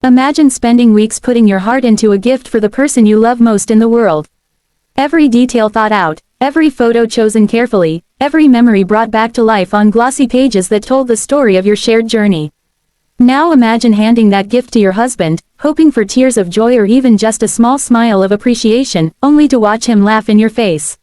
Imagine spending weeks putting your heart into a gift for the person you love most in the world. Every detail thought out, every photo chosen carefully, every memory brought back to life on glossy pages that told the story of your shared journey. Now imagine handing that gift to your husband, hoping for tears of joy or even just a small smile of appreciation, only to watch him laugh in your face.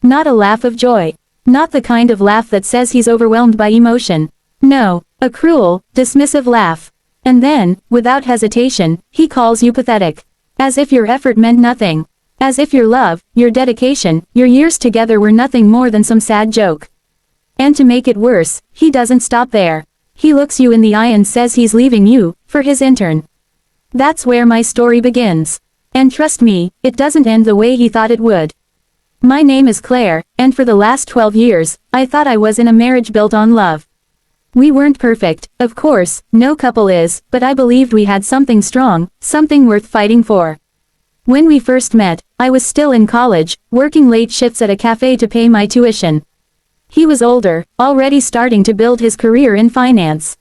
Not a laugh of joy. Not the kind of laugh that says he's overwhelmed by emotion. No, a cruel, dismissive laugh. And then, without hesitation, he calls you pathetic. As if your effort meant nothing. As if your love, your dedication, your years together were nothing more than some sad joke. And to make it worse, he doesn't stop there. He looks you in the eye and says he's leaving you, for his intern. That's where my story begins. And trust me, it doesn't end the way he thought it would. My name is Claire, and for the last 12 years, I thought I was in a marriage built on love. We weren't perfect, of course, no couple is, but I believed we had something strong, something worth fighting for. When we first met, I was still in college, working late shifts at a cafe to pay my tuition. He was older, already starting to build his career in finance.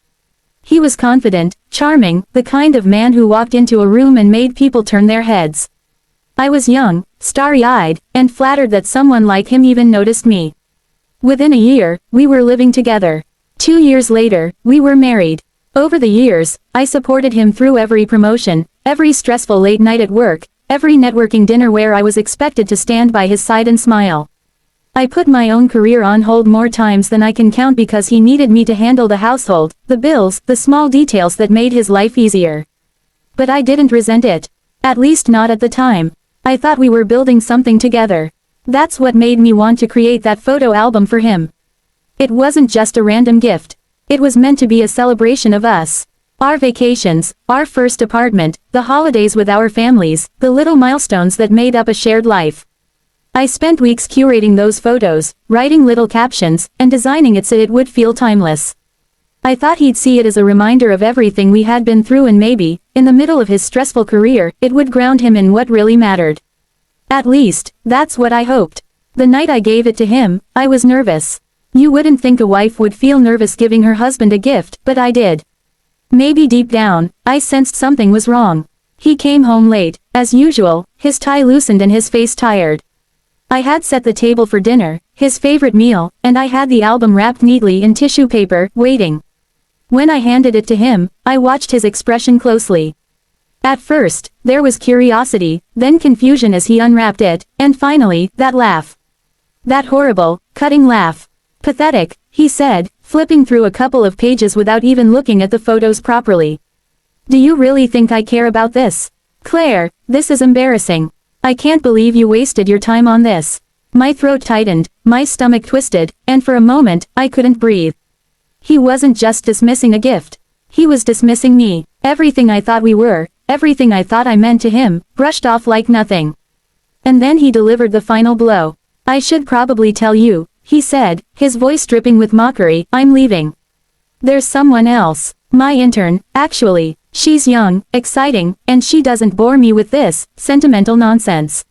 He was confident, charming, the kind of man who walked into a room and made people turn their heads. I was young, starry-eyed, and flattered that someone like him even noticed me. Within a year, we were living together. 2 years later, we were married. Over the years, I supported him through every promotion, every stressful late night at work, every networking dinner where I was expected to stand by his side and smile. I put my own career on hold more times than I can count because he needed me to handle the household, the bills, the small details that made his life easier. But I didn't resent it. At least not at the time. I thought we were building something together. That's what made me want to create that photo album for him. It wasn't just a random gift. It was meant to be a celebration of us. Our vacations, our first apartment, the holidays with our families, the little milestones that made up a shared life. I spent weeks curating those photos, writing little captions, and designing it so it would feel timeless. I thought he'd see it as a reminder of everything we had been through and maybe, in the middle of his stressful career, it would ground him in what really mattered. At least, that's what I hoped. The night I gave it to him, I was nervous. You wouldn't think a wife would feel nervous giving her husband a gift, but I did. Maybe deep down, I sensed something was wrong. He came home late, as usual, his tie loosened and his face tired. I had set the table for dinner, his favorite meal, and I had the album wrapped neatly in tissue paper, waiting. When I handed it to him, I watched his expression closely. At first, there was curiosity, then confusion as he unwrapped it, and finally, that laugh. That horrible, cutting laugh. Pathetic, he said, flipping through a couple of pages without even looking at the photos properly. Do you really think I care about this? Claire, this is embarrassing. I can't believe you wasted your time on this. My throat tightened, my stomach twisted, and for a moment, I couldn't breathe. He wasn't just dismissing a gift. He was dismissing me. Everything I thought we were, everything I thought I meant to him, brushed off like nothing. And then he delivered the final blow. I should probably tell you, he said, his voice dripping with mockery, I'm leaving. There's someone else. My intern, actually. She's young, exciting, and she doesn't bore me with this sentimental nonsense.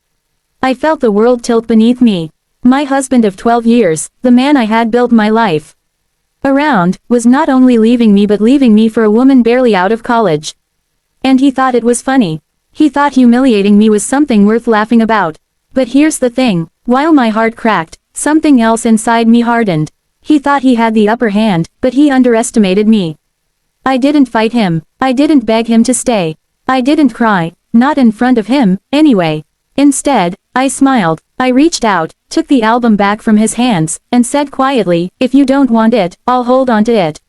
I felt the world tilt beneath me. My husband of 12 years, the man I had built my life around, was not only leaving me but leaving me for a woman barely out of college. And he thought it was funny. He thought humiliating me was something worth laughing about. But here's the thing, while my heart cracked, something else inside me hardened. He thought he had the upper hand, but he underestimated me. I didn't fight him. I didn't beg him to stay. I didn't cry, not in front of him, anyway. Instead, I smiled. I reached out, took the album back from his hands, and said quietly, if you don't want it, I'll hold on to it.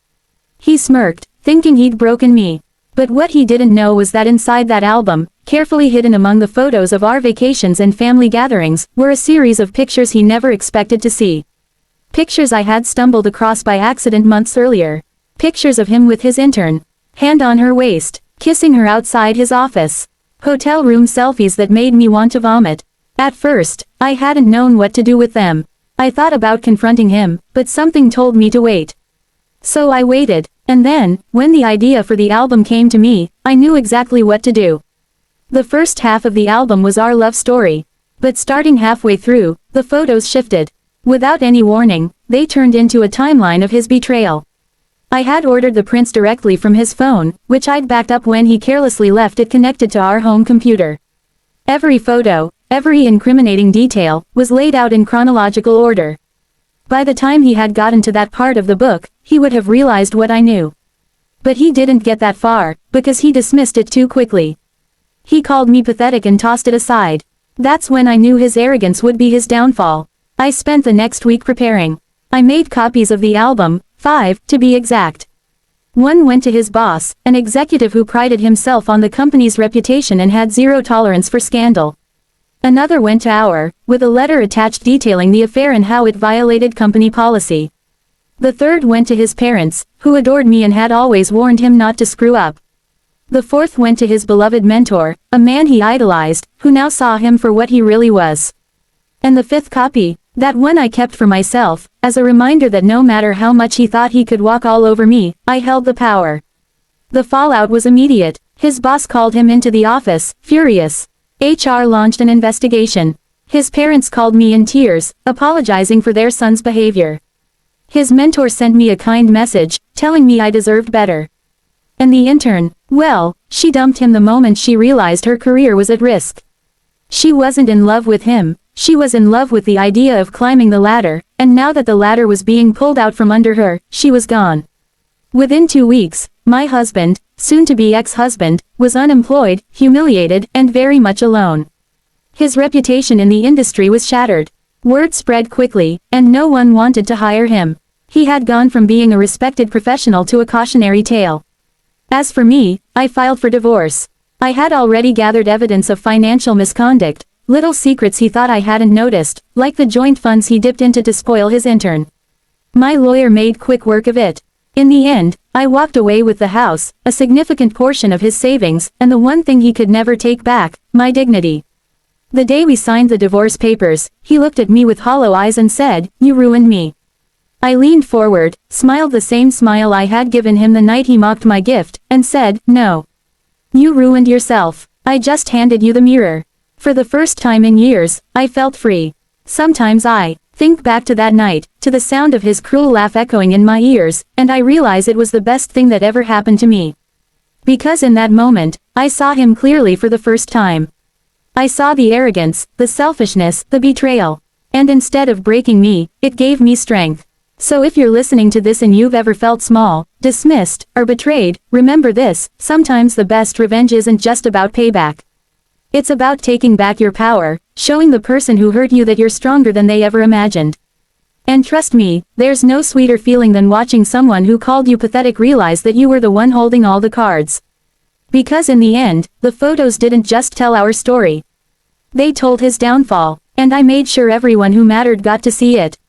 He smirked, thinking he'd broken me. But what he didn't know was that inside that album, carefully hidden among the photos of our vacations and family gatherings, were a series of pictures he never expected to see. Pictures I had stumbled across by accident months earlier. Pictures of him with his intern. Hand on her waist, kissing her outside his office. Hotel room selfies that made me want to vomit. At first, I hadn't known what to do with them. I thought about confronting him, but something told me to wait. So I waited, and then, when the idea for the album came to me, I knew exactly what to do. The first half of the album was our love story. But starting halfway through, the photos shifted. Without any warning, they turned into a timeline of his betrayal. I had ordered the prints directly from his phone, which I'd backed up when he carelessly left it connected to our home computer. Every photo, every incriminating detail, was laid out in chronological order. By the time he had gotten to that part of the book, he would have realized what I knew. But he didn't get that far, because he dismissed it too quickly. He called me pathetic and tossed it aside. That's when I knew his arrogance would be his downfall. I spent the next week preparing. I made copies of the album, 5, to be exact. One went to his boss, an executive who prided himself on the company's reputation and had zero tolerance for scandal. Another went to our, with a letter attached detailing the affair and how it violated company policy. The third went to his parents, who adored me and had always warned him not to screw up. The fourth went to his beloved mentor, a man he idolized, who now saw him for what he really was. And the fifth copy, that one I kept for myself, as a reminder that no matter how much he thought he could walk all over me, I held the power. The fallout was immediate. His boss called him into the office, furious. HR launched an investigation. His parents called me in tears, apologizing for their son's behavior. His mentor sent me a kind message, telling me I deserved better. And the intern, well, she dumped him the moment she realized her career was at risk. She wasn't in love with him, she was in love with the idea of climbing the ladder, and now that the ladder was being pulled out from under her, she was gone. Within 2 weeks, my husband, soon-to-be ex-husband, was unemployed, humiliated, and very much alone. His reputation in the industry was shattered. Word spread quickly, and no one wanted to hire him. He had gone from being a respected professional to a cautionary tale. As for me, I filed for divorce. I had already gathered evidence of financial misconduct, little secrets he thought I hadn't noticed, like the joint funds he dipped into to spoil his intern. My lawyer made quick work of it. In the end, I walked away with the house, a significant portion of his savings, and the one thing he could never take back, my dignity. The day we signed the divorce papers, he looked at me with hollow eyes and said, "You ruined me." I leaned forward, smiled the same smile I had given him the night he mocked my gift, and said, "No. You ruined yourself. I just handed you the mirror." For the first time in years, I felt free. Sometimes I think back to that night, to the sound of his cruel laugh echoing in my ears, and I realize it was the best thing that ever happened to me. Because in that moment, I saw him clearly for the first time. I saw the arrogance, the selfishness, the betrayal. And instead of breaking me, it gave me strength. So if you're listening to this and you've ever felt small, dismissed, or betrayed, remember this: sometimes the best revenge isn't just about payback. It's about taking back your power, showing the person who hurt you that you're stronger than they ever imagined. And trust me, there's no sweeter feeling than watching someone who called you pathetic realize that you were the one holding all the cards. Because in the end, the photos didn't just tell our story. They told his downfall, and I made sure everyone who mattered got to see it.